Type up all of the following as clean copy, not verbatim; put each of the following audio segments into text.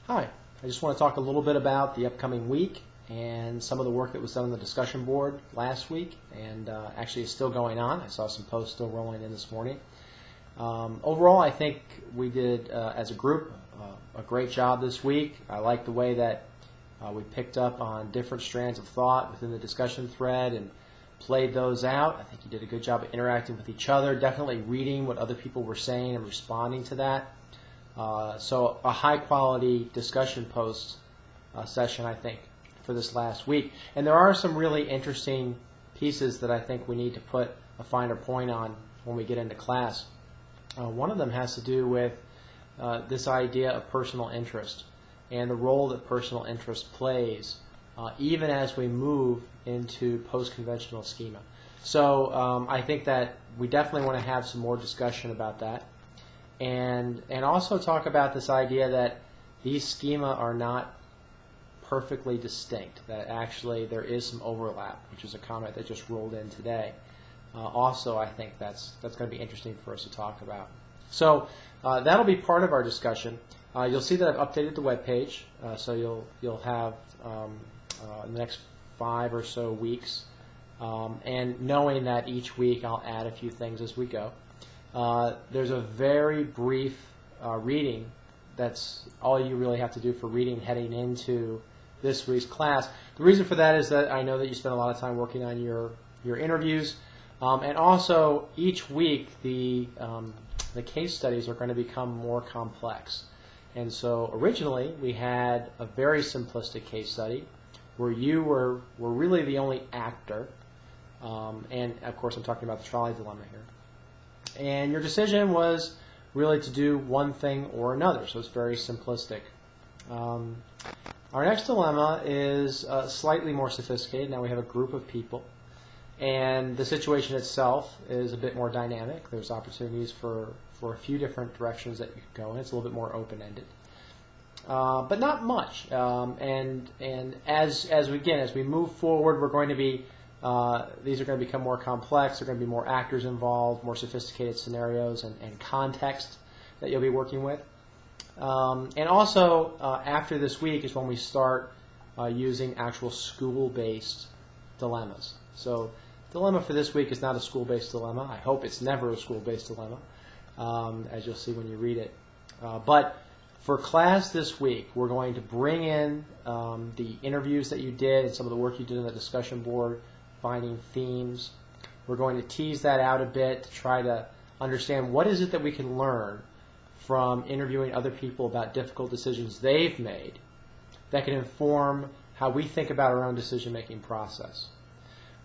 Hi, I just want to talk a little bit about the upcoming week and some of the work that was done on the discussion board last week, and actually is still going on. I saw some posts still rolling in this morning. Overall, I think we did, as a group, a great job this week. I like the way that we picked up on different strands of thought within the discussion thread and played those out. I think you did a good job of interacting with each other, definitely reading what other people were saying and responding to that. So a high-quality discussion post session, I think, for this last week. And there are some really interesting pieces that I think we need to put a finer point on when we get into class. One of them has to do with this idea of personal interest and the role that personal interest plays even as we move into post-conventional schema. So I think that we definitely want to have some more discussion about that. And also talk about this idea that these schema are not perfectly distinct, that actually there is some overlap, which is a comment that just rolled in today. Also, I think that's going to be interesting for us to talk about. So that'll be part of our discussion. You'll see that I've updated the web page, so you'll have the next 5 or so weeks, and knowing that each week I'll add a few things as we go. There's a very brief reading. That's all you really have to do for reading heading into this week's class. The reason for that is that I know that you spend a lot of time working on your interviews, and also each week the case studies are going to become more complex. And so originally we had a very simplistic case study where you were really the only actor, and of course I'm talking about the trolley dilemma here. And your decision was really to do one thing or another, so it's very simplistic. Our next dilemma is slightly more sophisticated. Now we have a group of people, and the situation itself is a bit more dynamic. There's opportunities for a few different directions that you could go in. It's a little bit more open-ended, but not much. And as we move forward, we're going to be these are going to become more complex. There are going to be more actors involved, more sophisticated scenarios and context that you'll be working with. And also, after this week is when we start using actual school-based dilemmas. So dilemma for this week is not a school-based dilemma. I hope it's never a school-based dilemma, as you'll see when you read it. But for class this week, we're going to bring in the interviews that you did and some of the work you did on the discussion board, finding themes. We're going to tease that out a bit to try to understand what is it that we can learn from interviewing other people about difficult decisions they've made that can inform how we think about our own decision-making process.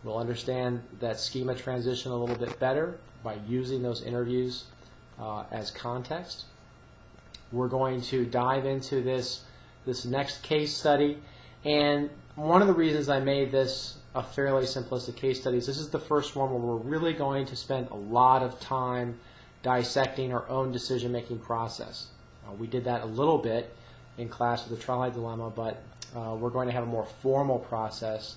We'll understand that schema transition a little bit better by using those interviews as context. We're going to dive into this next case study, and one of the reasons I made this a fairly simplistic case study is this is the first one where we're really going to spend a lot of time dissecting our own decision-making process. We did that a little bit in class with the trolley dilemma, but we're going to have a more formal process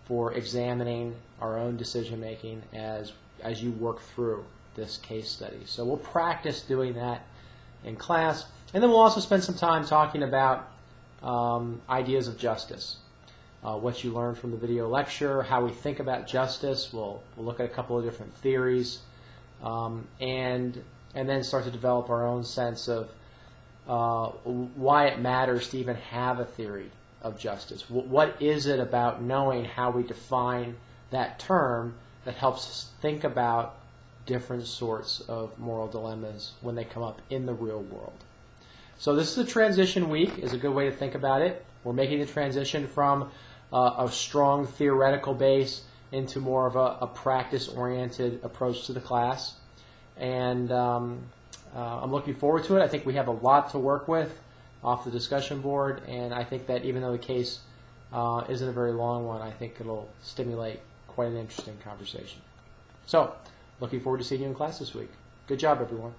for examining our own decision-making as you work through this case study. So we'll practice doing that in class, and then we'll also spend some time talking about ideas of justice. What you learned from the video lecture, how we think about justice. We'll look at a couple of different theories, and then start to develop our own sense of why it matters to even have a theory of justice. What is it about knowing how we define that term that helps us think about different sorts of moral dilemmas when they come up in the real world? So this is a transition week, is a good way to think about it. We're making the transition from a strong theoretical base into more of a practice-oriented approach to the class. And I'm looking forward to it. I think we have a lot to work with off the discussion board, and I think that even though the case isn't a very long one, I think it'll stimulate quite an interesting conversation. So, looking forward to seeing you in class this week. Good job, everyone.